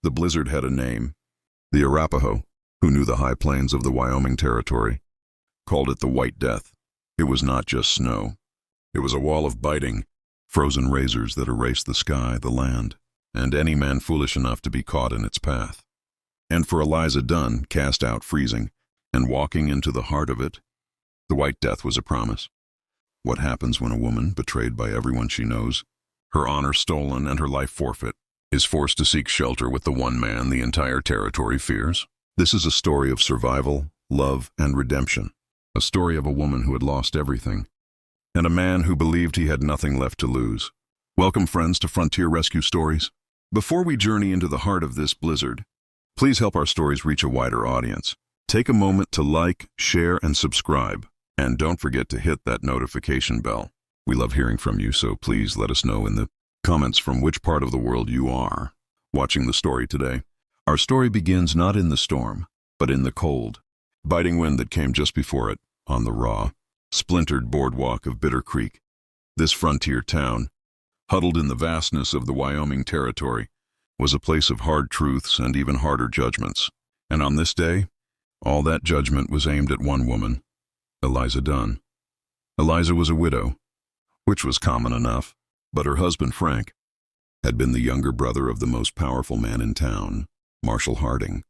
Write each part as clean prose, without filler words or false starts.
The blizzard had a name. The Arapaho, who knew the high plains of the Wyoming Territory, called it the White Death. It was not just snow. It was a wall of biting, frozen razors that erased the sky, the land, and any man foolish enough to be caught in its path. And for Eliza Dunn, cast out freezing, and walking into the heart of it, the White Death was a promise. What happens when a woman, betrayed by everyone she knows, her honor stolen and her life forfeit, is forced to seek shelter with the one man the entire territory fears? This is a story of survival, love, and redemption. A story of a woman who had lost everything, and a man who believed he had nothing left to lose. Welcome, friends, to Frontier Rescue Stories. Before we journey into the heart of this blizzard, please help our stories reach a wider audience. Take a moment to like, share, and subscribe. And don't forget to hit that notification bell. We love hearing from you, so please let us know in the comments from which part of the world you are watching the story today. Our story begins not in the storm, but in the cold, biting wind that came just before it, on the raw, splintered boardwalk of Bitter Creek. This frontier town, huddled in the vastness of the Wyoming Territory, was a place of hard truths and even harder judgments. And on this day, all that judgment was aimed at one woman, Eliza Dunn. Eliza was a widow, which was common enough, but her husband, Frank, had been the younger brother of the most powerful man in town, Marshal Harding.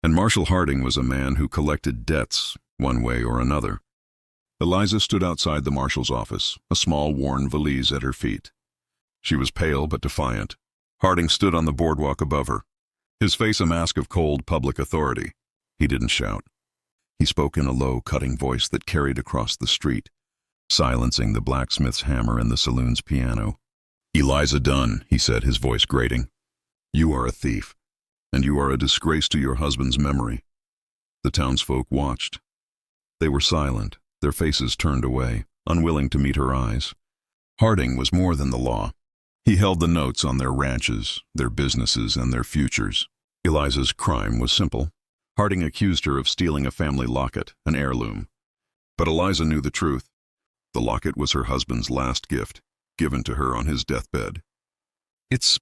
And Marshal Harding was a man who collected debts one way or another. Eliza stood outside the marshal's office, a small worn valise at her feet. She was pale but defiant. Harding stood on the boardwalk above her, his face a mask of cold public authority. He didn't shout. He spoke in a low, cutting voice that carried across the street, silencing the blacksmith's hammer and the saloon's piano. "Eliza Dunn," he said, his voice grating, "you are a thief, and you are a disgrace to your husband's memory." The townsfolk watched. They were silent, their faces turned away, unwilling to meet her eyes. Harding was more than the law. He held the notes on their ranches, their businesses, and their futures. Eliza's crime was simple. Harding accused her of stealing a family locket, an heirloom. But Eliza knew the truth. The locket was her husband's last gift, given to her on his deathbed. It's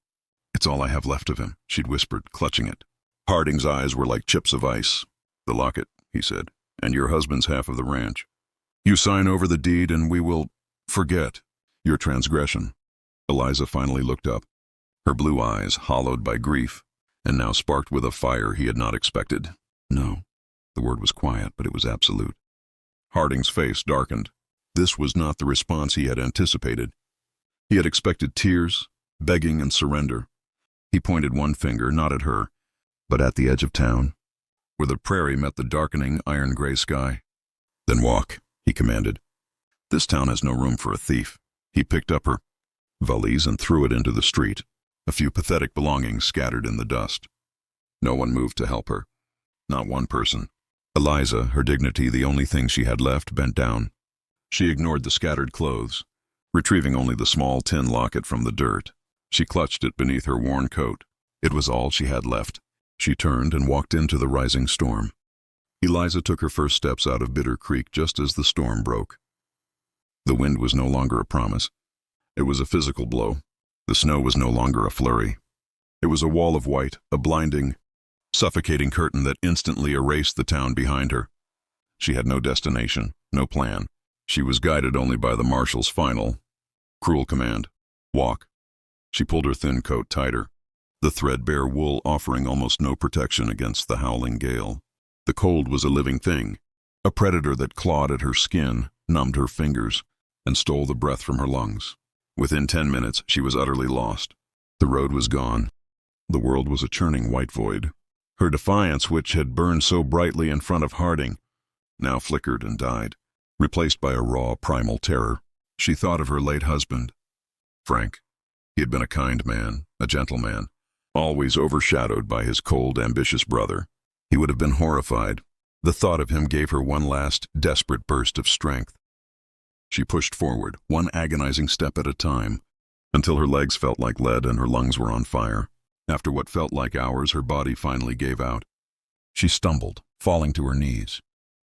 all I have left of him," she'd whispered, clutching it. Harding's eyes were like chips of ice. "The locket," he said, "and your husband's half of the ranch. You sign over the deed and we will forget your transgression." Eliza finally looked up, her blue eyes hollowed by grief, and now sparked with a fire he had not expected. "No." The word was quiet, but it was absolute. Harding's face darkened. This was not the response he had anticipated. He had expected tears, begging, and surrender. He pointed one finger, not at her, but at the edge of town, where the prairie met the darkening iron-gray sky. "Then walk," he commanded. "This town has no room for a thief." He picked up her valise and threw it into the street, a few pathetic belongings scattered in the dust. No one moved to help her. Not one person. Eliza, her dignity the only thing she had left, bent down. She ignored the scattered clothes, retrieving only the small tin locket from the dirt. She clutched it beneath her worn coat. It was all she had left. She turned and walked into the rising storm. Eliza took her first steps out of Bitter Creek just as the storm broke. The wind was no longer a promise. It was a physical blow. The snow was no longer a flurry. It was a wall of white, a blinding, suffocating curtain that instantly erased the town behind her. She had no destination, no plan. She was guided only by the marshal's final, cruel command: walk. She pulled her thin coat tighter, the threadbare wool offering almost no protection against the howling gale. The cold was a living thing, a predator that clawed at her skin, numbed her fingers, and stole the breath from her lungs. Within 10 minutes, she was utterly lost. The road was gone. The world was a churning white void. Her defiance, which had burned so brightly in front of Harding, now flickered and died, replaced by a raw, primal terror. She thought of her late husband, Frank. He had been a kind man, a gentleman, always overshadowed by his cold, ambitious brother. He would have been horrified. The thought of him gave her one last, desperate burst of strength. She pushed forward, one agonizing step at a time, until her legs felt like lead and her lungs were on fire. After what felt like hours, her body finally gave out. She stumbled, falling to her knees.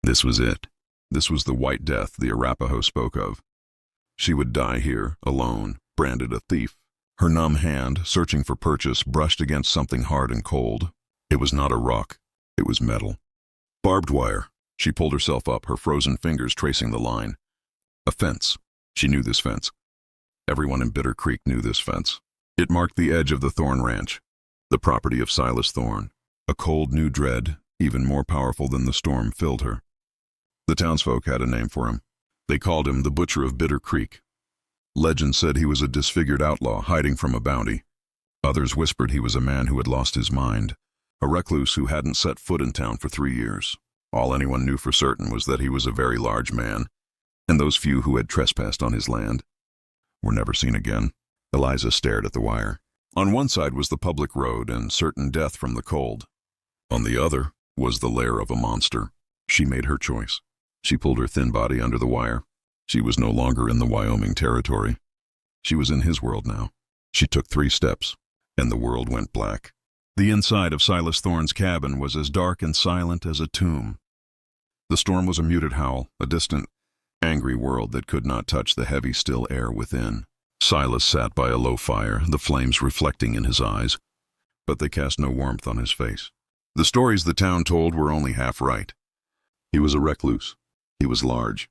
This was it. This was the White Death the Arapaho spoke of. She would die here, alone, branded a thief, Her numb hand, searching for purchase, brushed against something hard and cold. It was not a rock. It was metal. Barbed wire. She pulled herself up, her frozen fingers tracing the line. A fence. She knew this fence. Everyone in Bitter Creek knew this fence. It marked the edge of the Thorne Ranch, the property of Silas Thorne. A cold new dread, even more powerful than the storm, filled her. The townsfolk had a name for him. They called him the Butcher of Bitter Creek. Legend said he was a disfigured outlaw hiding from a bounty. Others whispered he was a man who had lost his mind, a recluse who hadn't set foot in town for 3 years. All anyone knew for certain was that he was a very large man, and those few who had trespassed on his land were never seen again. Eliza stared at the wire. On one side was the public road and certain death from the cold. On the other was the lair of a monster. She made her choice. She pulled her thin body under the wire. She was no longer in the Wyoming Territory. She was in his world now. She took 3 steps, and the world went black. The inside of Silas Thorne's cabin was as dark and silent as a tomb. The storm was a muted howl, a distant, angry world that could not touch the heavy, still air within. Silas sat by a low fire, the flames reflecting in his eyes, but they cast no warmth on his face. The stories the town told were only half right. He was a recluse. He was large,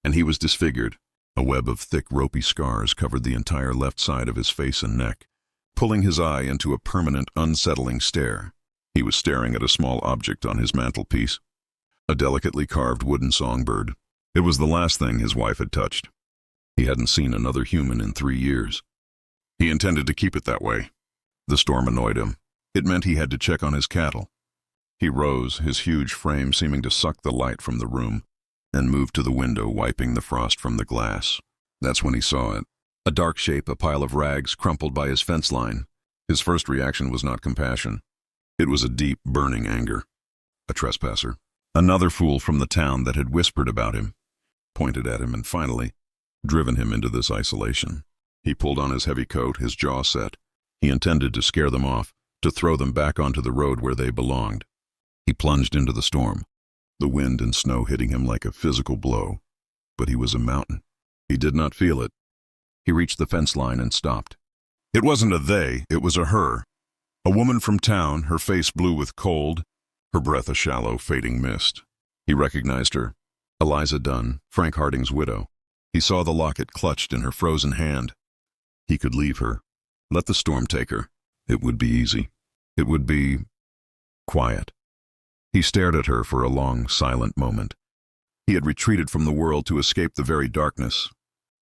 and he was disfigured. A web of thick, ropey scars covered the entire left side of his face and neck, pulling his eye into a permanent, unsettling stare. He was staring at a small object on his mantelpiece, a delicately carved wooden songbird. It was the last thing his wife had touched. He hadn't seen another human in 3 years. He intended to keep it that way. The storm annoyed him. It meant he had to check on his cattle. He rose, his huge frame seeming to suck the light from the room, and moved to the window, wiping the frost from the glass. That's when he saw it. A dark shape, a pile of rags crumpled by his fence line. His first reaction was not compassion. It was a deep, burning anger. A trespasser. Another fool from the town that had whispered about him, pointed at him, and finally driven him into this isolation. He pulled on his heavy coat, his jaw set. He intended to scare them off, to throw them back onto the road where they belonged. He plunged into the storm, the wind and snow hitting him like a physical blow. But he was a mountain. He did not feel it. He reached the fence line and stopped. It wasn't a they, it was a her. A woman from town, her face blue with cold, her breath a shallow, fading mist. He recognized her. Eliza Dunn, Frank Harding's widow. He saw the locket clutched in her frozen hand. He could leave her. Let the storm take her. It would be easy. It would be quiet. He stared at her for a long, silent moment. He had retreated from the world to escape the very darkness,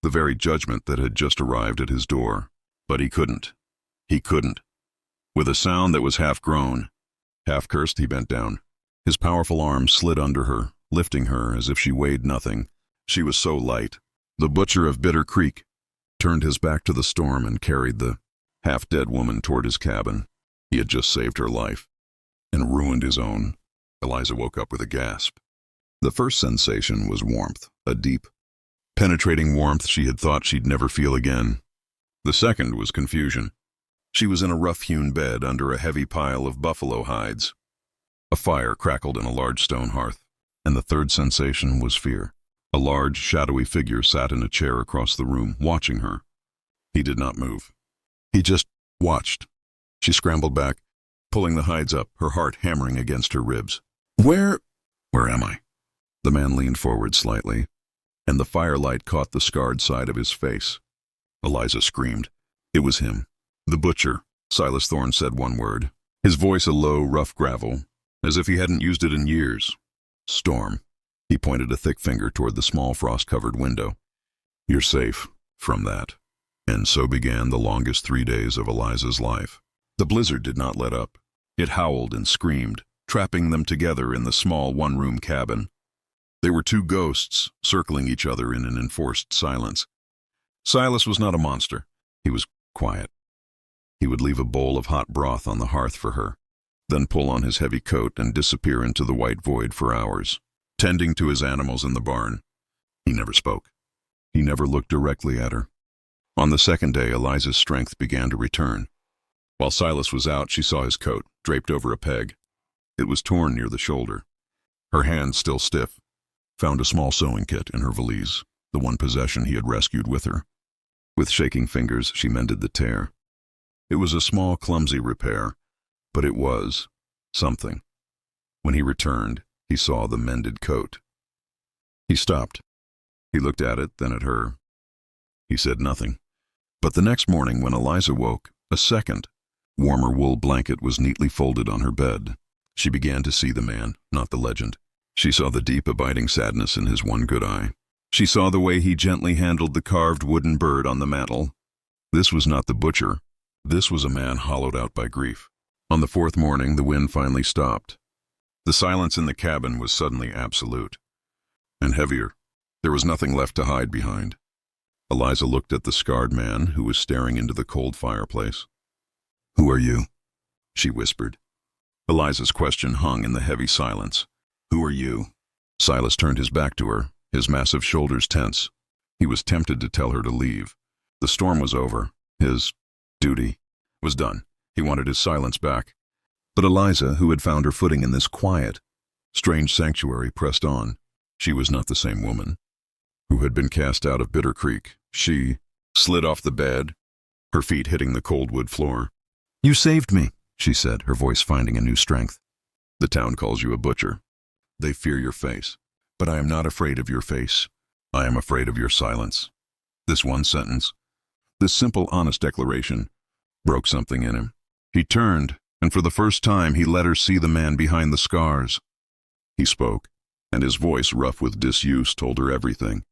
the very judgment that had just arrived at his door. But he couldn't. He couldn't. With a sound that was half groan, half cursed, he bent down. His powerful arms slid under her, lifting her as if she weighed nothing. She was so light. The Butcher of Bitter Creek turned his back to the storm and carried the half-dead woman toward his cabin. He had just saved her life and ruined his own. Eliza woke up with a gasp. The first sensation was warmth, a deep, penetrating warmth she had thought she'd never feel again. The second was confusion. She was in a rough-hewn bed under a heavy pile of buffalo hides. A fire crackled in a large stone hearth. And the third sensation was fear. A large, shadowy figure sat in a chair across the room, watching her. He did not move. He just watched. She scrambled back, pulling the hides up, her heart hammering against her ribs. Where am I? The man leaned forward slightly, and the firelight caught the scarred side of his face. Eliza screamed. It was him. The butcher. Silas Thorne said one word, his voice a low, rough gravel, as if he hadn't used it in years. Storm. He pointed a thick finger toward the small frost-covered window. You're safe from that. And so began the longest 3 days of Eliza's life. The blizzard did not let up. It howled and screamed, trapping them together in the small one-room cabin. They were 2 ghosts, circling each other in an enforced silence. Silas was not a monster. He was quiet. He would leave a bowl of hot broth on the hearth for her, then pull on his heavy coat and disappear into the white void for hours, tending to his animals in the barn. He never spoke. He never looked directly at her. On the second day, Eliza's strength began to return. While Silas was out, she saw his coat, draped over a peg. It was torn near the shoulder. Her hand, still stiff, found a small sewing kit in her valise, the one possession he had rescued with her. With shaking fingers, she mended the tear. It was a small, clumsy repair, but it was something. When he returned, he saw the mended coat. He stopped. He looked at it, then at her. He said nothing. But the next morning when Eliza woke, a second, warmer wool blanket was neatly folded on her bed. She began to see the man, not the legend. She saw the deep, abiding sadness in his one good eye. She saw the way he gently handled the carved wooden bird on the mantel. This was not the butcher. This was a man hollowed out by grief. On the fourth morning, the wind finally stopped. The silence in the cabin was suddenly absolute. And heavier. There was nothing left to hide behind. Eliza looked at the scarred man who was staring into the cold fireplace. "Who are you?" she whispered. Eliza's question hung in the heavy silence. "Who are you?" Silas turned his back to her, his massive shoulders tense. He was tempted to tell her to leave. The storm was over. His duty was done. He wanted his silence back. But Eliza, who had found her footing in this quiet, strange sanctuary, pressed on. She was not the same woman who had been cast out of Bitter Creek. She slid off the bed, her feet hitting the cold wood floor. "You saved me," she said, her voice finding a new strength. "The town calls you a butcher. They fear your face. But I am not afraid of your face. I am afraid of your silence." This one sentence, this simple, honest declaration, broke something in him. He turned, and for the first time he let her see the man behind the scars. He spoke, and his voice, rough with disuse, told her everything.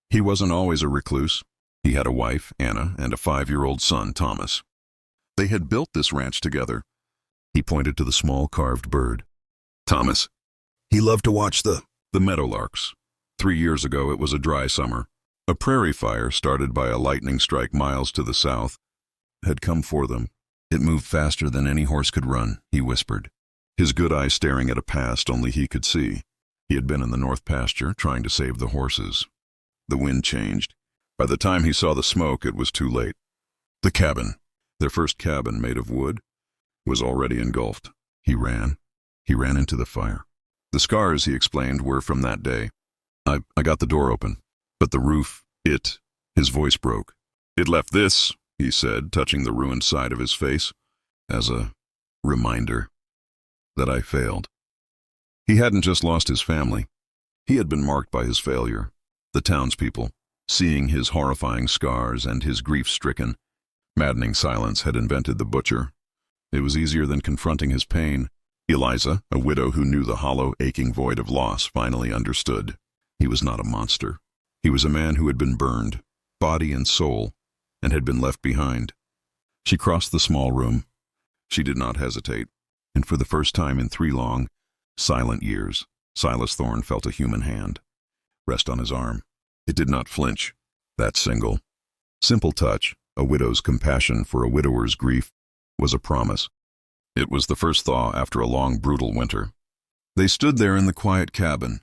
He wasn't always a recluse. He had a wife, Anna, and a 5-year-old son, Thomas. They had built this ranch together. He pointed to the small carved bird. Thomas. He loved to watch the meadowlarks. 3 years ago it was a dry summer. A prairie fire, started by a lightning strike miles to the south, had come for them. It moved faster than any horse could run, he whispered, his good eye staring at a past only he could see. He had been in the north pasture, trying to save the horses. The wind changed. By the time he saw the smoke, it was too late. The cabin, their first cabin made of wood, was already engulfed. He ran into the fire. The scars, he explained, were from that day. I got the door open, but the roof, his voice broke. It left this, he said, touching the ruined side of his face, as a reminder that I failed. He hadn't just lost his family. He had been marked by his failure. The townspeople, seeing his horrifying scars and his grief-stricken, maddening silence, had invented the butcher. It was easier than confronting his pain. Eliza, a widow who knew the hollow, aching void of loss, finally understood. He was not a monster. He was a man who had been burned, body and soul, and had been left behind. She crossed the small room. She did not hesitate, and for the first time in 3 long, silent years, Silas Thorne felt a human hand rest on his arm. It did not flinch. That simple touch, a widow's compassion for a widower's grief, was a promise. It was the first thaw after a long, brutal winter. They stood there in the quiet cabin,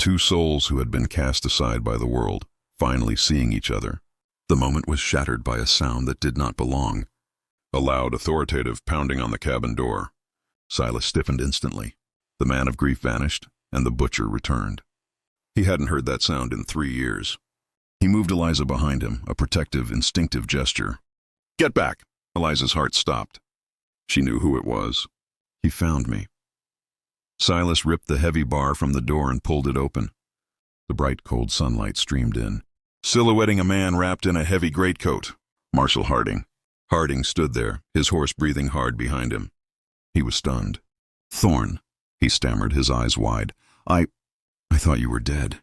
2 souls who had been cast aside by the world, finally seeing each other. The moment was shattered by a sound that did not belong. A loud, authoritative pounding on the cabin door. Silas stiffened instantly. The man of grief vanished, and the butcher returned. He hadn't heard that sound in 3 years. He moved Eliza behind him, a protective, instinctive gesture. "Get back!" Eliza's heart stopped. She knew who it was. "He found me." Silas ripped the heavy bar from the door and pulled it open. The bright, cold sunlight streamed in, silhouetting a man wrapped in a heavy greatcoat. Marshal Harding. Harding stood there, his horse breathing hard behind him. He was stunned. "Thorne," he stammered, his eyes wide. I thought you were dead."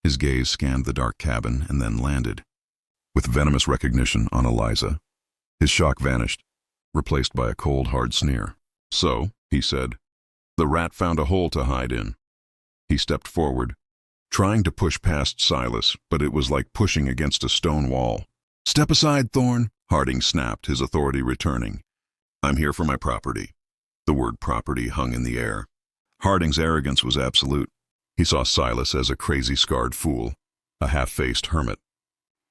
His gaze scanned the dark cabin and then landed, with venomous recognition, on Eliza. His shock vanished, replaced by a cold, hard sneer. "So," he said, "the rat found a hole to hide in." He stepped forward, trying to push past Silas, but it was like pushing against a stone wall. "Step aside, Thorne," Harding snapped, his authority returning. "I'm here for my property." The word property hung in the air. Harding's arrogance was absolute. He saw Silas as a crazy, scarred fool, a half-faced hermit.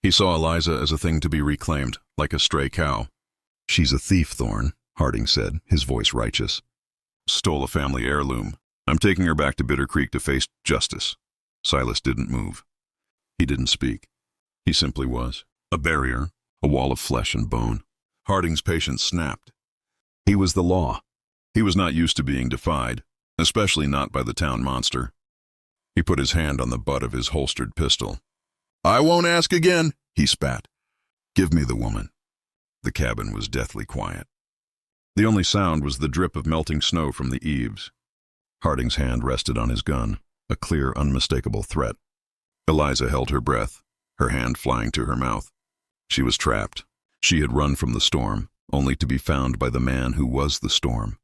He saw Eliza as a thing to be reclaimed, like a stray cow. "She's a thief, Thorne," Harding said, his voice righteous. "Stole a family heirloom. I'm taking her back to Bitter Creek to face justice." Silas didn't move. He didn't speak. He simply was. A barrier, a wall of flesh and bone. Harding's patience snapped. He was the law. He was not used to being defied, especially not by the town monster. He put his hand on the butt of his holstered pistol. "I won't ask again," he spat. "Give me the woman." The cabin was deathly quiet. The only sound was the drip of melting snow from the eaves. Harding's hand rested on his gun, a clear, unmistakable threat. Eliza held her breath, her hand flying to her mouth. She was trapped. She had run from the storm, only to be found by the man who was the storm.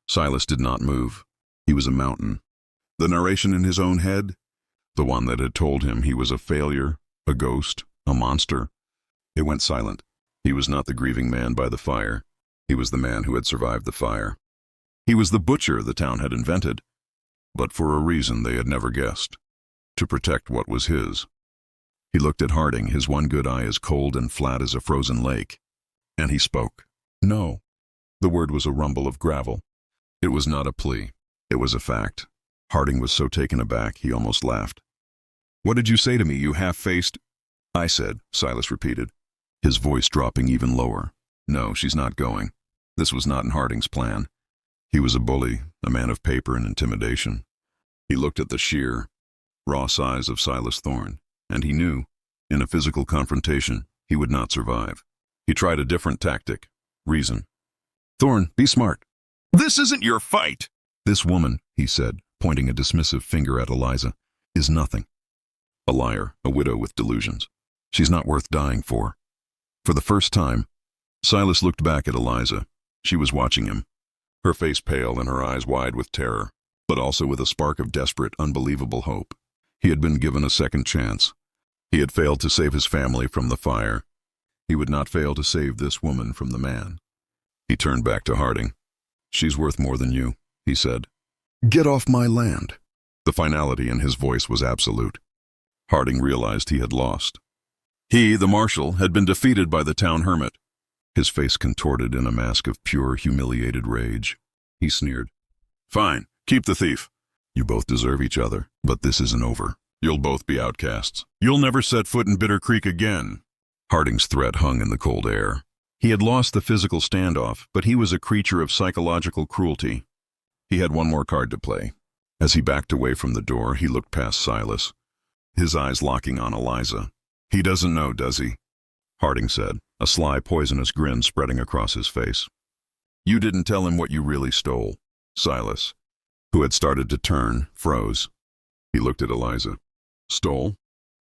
Silas did not move. He was a mountain. The narration in his own head, the one that had told him he was a failure, a ghost, a monster, it went silent. He was not the grieving man by the fire. He was the man who had survived the fire. He was the butcher the town had invented, but for a reason they had never guessed, to protect what was his. He looked at Harding, his one good eye as cold and flat as a frozen lake, and he spoke. No. The word was a rumble of gravel. It was not a plea. It was a fact. Harding was so taken aback he almost laughed. "What did you say to me, you half-faced—" "I said," Silas repeated, his voice dropping even lower. "No, she's not going." This was not in Harding's plan. He was a bully, a man of paper and intimidation. He looked at the sheer, raw size of Silas Thorne, and he knew, in a physical confrontation, he would not survive. He tried a different tactic, reason. "Thorne, be smart." "This isn't your fight." "This woman," he said, pointing a dismissive finger at Eliza, "is nothing. A liar, a widow with delusions. She's not worth dying for." For the first time, Silas looked back at Eliza. She was watching him, her face pale and her eyes wide with terror, but also with a spark of desperate, unbelievable hope. He had been given a second chance. He had failed to save his family from the fire. He would not fail to save this woman from the man. He turned back to Harding. "She's worth more than you," he said. "Get off my land." The finality in his voice was absolute. Harding realized he had lost. He, the marshal, had been defeated by the town hermit. His face contorted in a mask of pure, humiliated rage. He sneered. "Fine, keep the thief. You both deserve each other, but this isn't over. You'll both be outcasts. You'll never set foot in Bitter Creek again." Harding's threat hung in the cold air. He had lost the physical standoff, but he was a creature of psychological cruelty. He had one more card to play. As he backed away from the door, he looked past Silas, his eyes locking on Eliza. "He doesn't know, does he?" Harding said, a sly, poisonous grin spreading across his face. "You didn't tell him what you really stole." Silas, who had started to turn, froze. He looked at Eliza. "Stole?"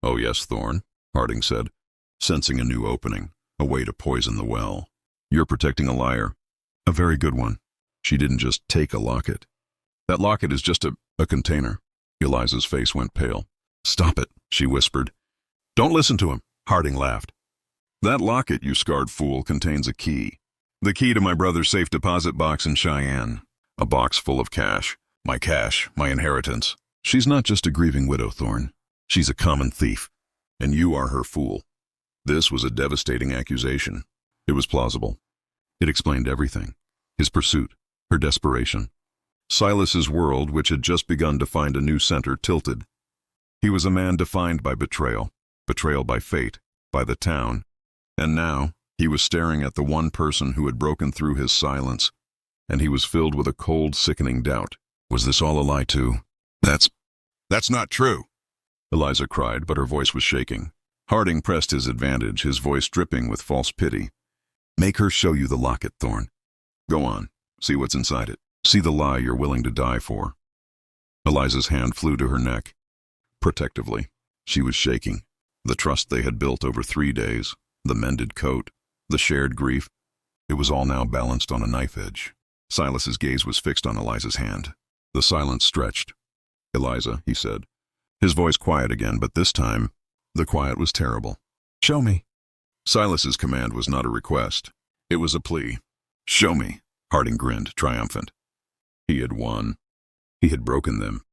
"Oh yes, Thorne," Harding said, sensing a new opening, a way to poison the well. "You're protecting a liar. A very good one. She didn't just take a locket. That locket is just a container." Eliza's face went pale. "Stop it," she whispered. "Don't listen to him," Harding laughed. "That locket, you scarred fool, contains a key. The key to my brother's safe deposit box in Cheyenne. A box full of cash, my inheritance. She's not just a grieving widow, Thorne. She's a common thief, and you are her fool." This was a devastating accusation. It was plausible. It explained everything. His pursuit, her desperation. Silas's world, which had just begun to find a new center, tilted. He was a man defined by betrayal by fate, by the town, and now he was staring at the one person who had broken through his silence, and he was filled with a cold, sickening doubt. Was this all a lie too? That's not true," Eliza cried, but her voice was shaking. Harding pressed his advantage, his voice dripping with false pity. "Make her show you the locket, Thorne. Go on, see what's inside it. See the lie you're willing to die for." Eliza's hand flew to her neck. Protectively, she was shaking. The trust they had built over 3 days, the mended coat, the shared grief, it was all now balanced on a knife edge. Silas's gaze was fixed on Eliza's hand. The silence stretched. "Eliza," he said, his voice quiet again, but this time, the quiet was terrible. "Show me." Silas's command was not a request. It was a plea. "Show me," Harding grinned, triumphant. He had won. He had broken them.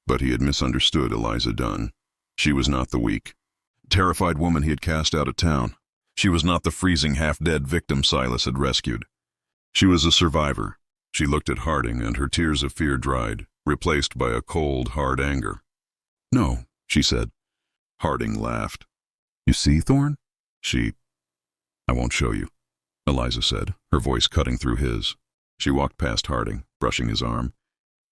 But he had misunderstood Eliza Dunn. She was not the weak, terrified woman he had cast out of town. She was not the freezing, half-dead victim Silas had rescued. She was a survivor. She looked at Harding, and her tears of fear dried, replaced by a cold, hard anger. "No," she said. Harding laughed. "You see, Thorne? I won't show you. Eliza said, her voice cutting through his. She walked past Harding, brushing his arm,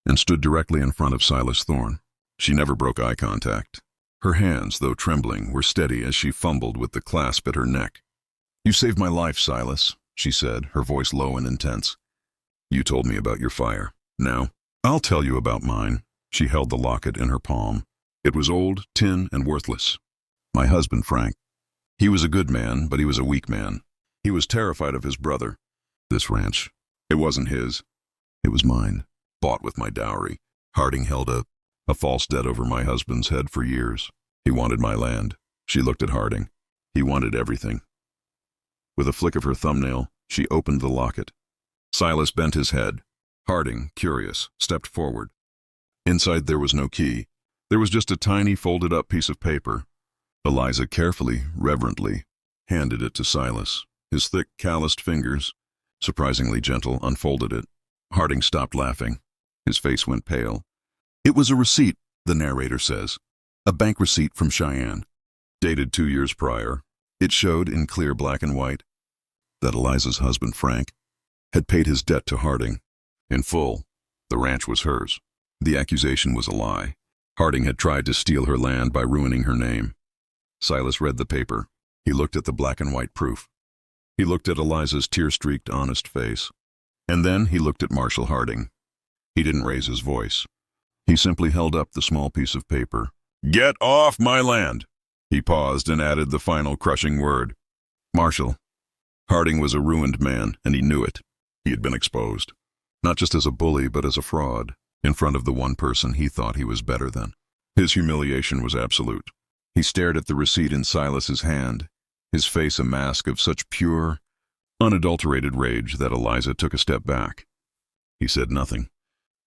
and stood directly in front of Silas Thorne. She never broke eye contact. Her hands, though trembling, were steady as she fumbled with the clasp at her neck. "You saved my life, Silas," she said, her voice low and intense. "You told me about your fire. Now, I'll tell you about mine." She held the locket in her palm. It was old, tin, and worthless. "My husband, Frank. He was a good man, but he was a weak man. He was terrified of his brother. This ranch, it wasn't his. It was mine, bought with my dowry. Harding held a false debt over my husband's head for years. He wanted my land." She looked at Harding. "He wanted everything." With a flick of her thumbnail, she opened the locket. Silas bent his head. Harding, curious, stepped forward. Inside there was no key. There was just a tiny folded-up piece of paper. Eliza carefully, reverently, handed it to Silas. His thick, calloused fingers, surprisingly gentle, unfolded it. Harding stopped laughing. His face went pale. "It was a receipt," the narrator says. "A bank receipt from Cheyenne, dated 2 years prior. It showed, in clear black and white, that Eliza's husband, Frank, had paid his debt to Harding. In full. The ranch was hers. The accusation was a lie. Harding had tried to steal her land by ruining her name." Silas read the paper. He looked at the black and white proof. He looked at Eliza's tear-streaked, honest face. And then he looked at Marshal Harding. He didn't raise his voice. He simply held up the small piece of paper. "Get off my land!" He paused and added the final crushing word. "Marshal." Harding was a ruined man, and he knew it. He had been exposed. Not just as a bully, but as a fraud, in front of the one person he thought he was better than. His humiliation was absolute. He stared at the receipt in Silas's hand, his face a mask of such pure, unadulterated rage that Eliza took a step back. He said nothing.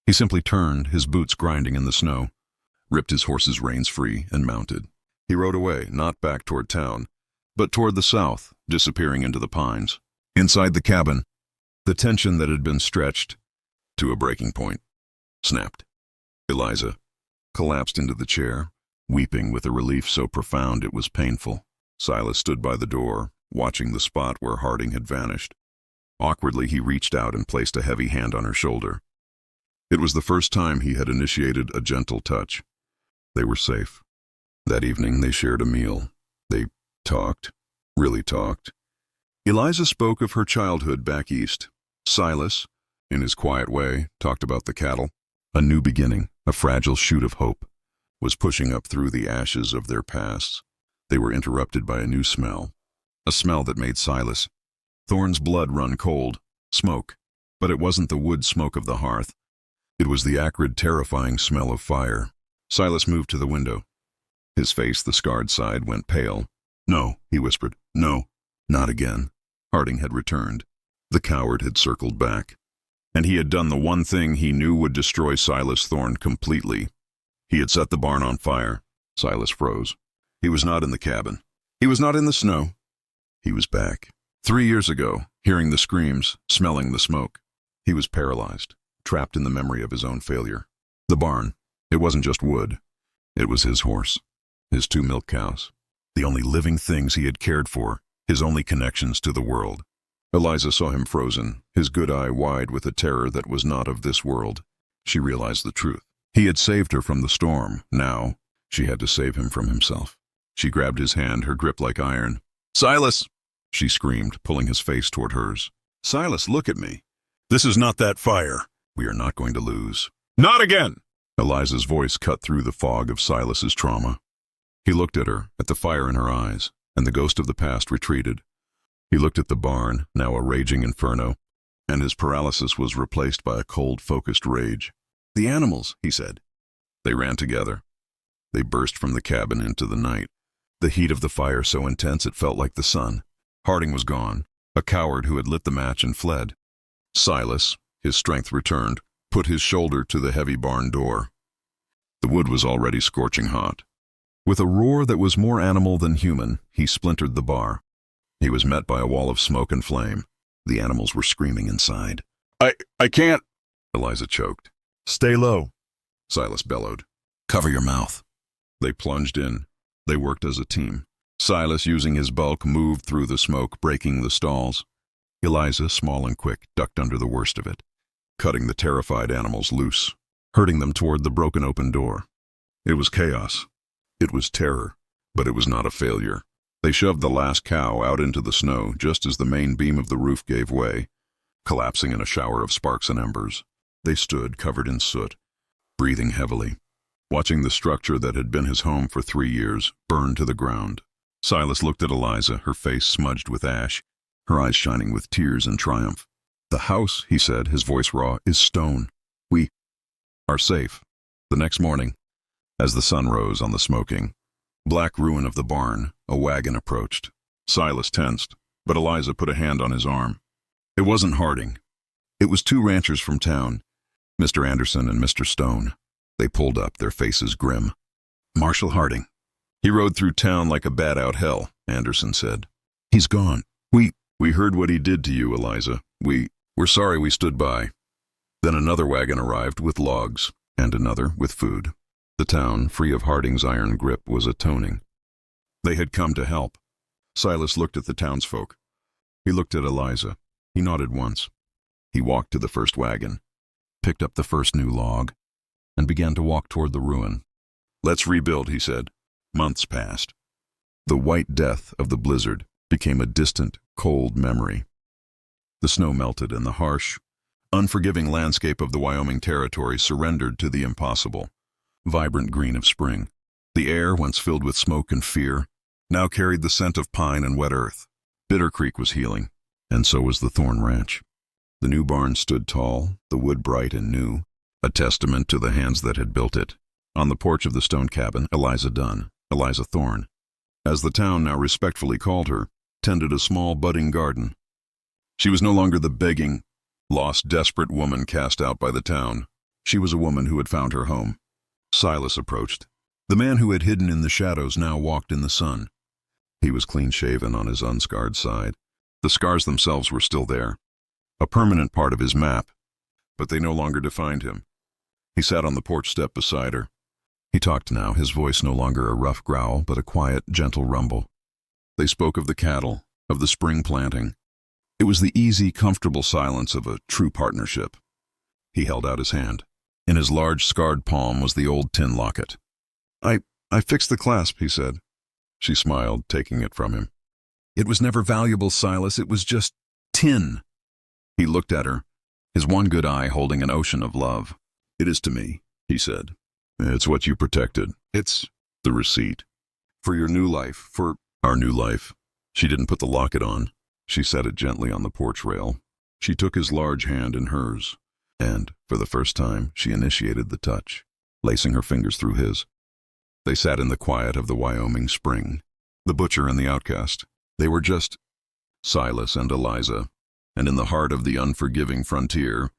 He simply turned, his boots grinding in the snow, ripped his horse's reins free, and mounted. He rode away, not back toward town, but toward the south, disappearing into the pines. Inside the cabin, the tension that had been stretched to a breaking point snapped. Eliza collapsed into the chair, weeping with a relief so profound it was painful. Silas stood by the door, watching the spot where Harding had vanished. Awkwardly, he reached out and placed a heavy hand on her shoulder. It was the first time he had initiated a gentle touch. They were safe. That evening, they shared a meal. They talked, really talked. Eliza spoke of her childhood back east. Silas, in his quiet way, talked about the cattle. A new beginning, a fragile shoot of hope, was pushing up through the ashes of their pasts. They were interrupted by a new smell, a smell that made Silas Thorne's blood run cold. Smoke. But it wasn't the wood smoke of the hearth. It was the acrid, terrifying smell of fire. Silas moved to the window. His face, the scarred side, went pale. "No," he whispered. "No, not again." Harding had returned. The coward had circled back. And he had done the one thing he knew would destroy Silas Thorne completely. He had set the barn on fire. Silas froze. He was not in the cabin. He was not in the snow. He was back. 3 years ago, hearing the screams, smelling the smoke. He was paralyzed, trapped in the memory of his own failure. The barn, it wasn't just wood. It was his horse, his 2 milk cows, the only living things he had cared for, his only connections to the world. Eliza saw him frozen, his good eye wide with a terror that was not of this world. She realized the truth. He had saved her from the storm. Now, she had to save him from himself. She grabbed his hand, her grip like iron. "Silas!" she screamed, pulling his face toward hers. "Silas, look at me. This is not that fire. We are not going to lose." "Not again!" Eliza's voice cut through the fog of Silas's trauma. He looked at her, at the fire in her eyes, and the ghost of the past retreated. He looked at the barn, now a raging inferno, and his paralysis was replaced by a cold, focused rage. "The animals," he said. They ran together. They burst from the cabin into the night, the heat of the fire so intense it felt like the sun. Harding was gone, a coward who had lit the match and fled. Silas, his strength returned, put his shoulder to the heavy barn door. The wood was already scorching hot. With a roar that was more animal than human, he splintered the bar. He was met by a wall of smoke and flame. The animals were screaming inside. I can't," Eliza choked. "Stay low," Silas bellowed. "Cover your mouth." They plunged in. They worked as a team. Silas, using his bulk, moved through the smoke, breaking the stalls. Eliza, small and quick, ducked under the worst of it, cutting the terrified animals loose, herding them toward the broken open door. It was chaos. It was terror, but it was not a failure. They shoved the last cow out into the snow just as the main beam of the roof gave way, collapsing in a shower of sparks and embers. They stood covered in soot, breathing heavily, watching the structure that had been his home for 3 years burn to the ground. Silas looked at Eliza, her face smudged with ash, her eyes shining with tears and triumph. "The house," he said, his voice raw, "is stone. We are safe." The next morning, as the sun rose on the smoking, black ruin of the barn, a wagon approached. Silas tensed, but Eliza put a hand on his arm. It wasn't Harding. It was 2 ranchers from town, Mr. Anderson and Mr. Stone. They pulled up, their faces grim. "Marshal Harding. He rode through town like a bat out hell," Anderson said. "He's gone. We heard what he did to you, Eliza. We're sorry we stood by." Then another wagon arrived with logs, and another with food. The town, free of Harding's iron grip, was atoning. They had come to help. Silas looked at the townsfolk. He looked at Eliza. He nodded once. He walked to the first wagon, picked up the first new log, and began to walk toward the ruin. "Let's rebuild," he said. Months passed. The white death of the blizzard became a distant, cold memory. The snow melted, and the harsh, unforgiving landscape of the Wyoming Territory surrendered to the impossible. Vibrant green of spring, the air, once filled with smoke and fear, now carried the scent of pine and wet earth. Bitter Creek was healing, and so was the Thorne Ranch. The new barn stood tall, the wood bright and new, a testament to the hands that had built it. On the porch of the stone cabin, Eliza Dunn, Eliza Thorne, as the town now respectfully called her, tended a small budding garden. She was no longer the begging, lost, desperate woman cast out by the town. She was a woman who had found her home. Silas approached. The man who had hidden in the shadows now walked in the sun. He was clean-shaven on his unscarred side. The scars themselves were still there, a permanent part of his map, but they no longer defined him. He sat on the porch step beside her. He talked now, his voice no longer a rough growl, but a quiet, gentle rumble. They spoke of the cattle, of the spring planting. It was the easy, comfortable silence of a true partnership. He held out his hand. In his large, scarred palm was the old tin locket. I fixed the clasp," he said. She smiled, taking it from him. "It was never valuable, Silas. It was just tin." He looked at her, his one good eye holding an ocean of love. "It is to me," he said. "It's what you protected. It's the receipt. For your new life, for our new life." She didn't put the locket on. She set it gently on the porch rail. She took his large hand in hers, and, for the first time, she initiated the touch, lacing her fingers through his. They sat in the quiet of the Wyoming spring, the butcher and the outcast. They were just Silas and Eliza, and in the heart of the unforgiving frontier,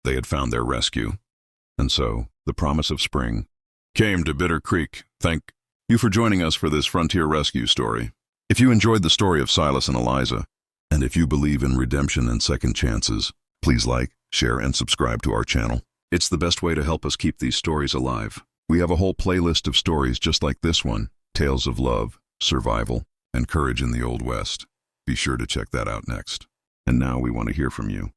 they had found their rescue. And so, the promise of spring came to Bitter Creek. Thank you for joining us for this frontier rescue story. If you enjoyed the story of Silas and Eliza, and if you believe in redemption and second chances, please like, share, and subscribe to our channel. It's the best way to help us keep these stories alive. We have a whole playlist of stories just like this one, tales of love, survival, and courage in the Old West. Be sure to check that out next. And now we want to hear from you.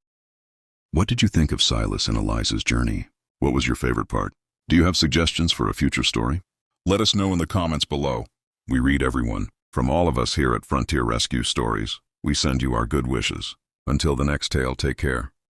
What did you think of Silas and Eliza's journey? What was your favorite part? Do you have suggestions for a future story? Let us know in the comments below. We read everyone. From all of us here at Frontier Rescue Stories, we send you our good wishes. Until the next tale, take care.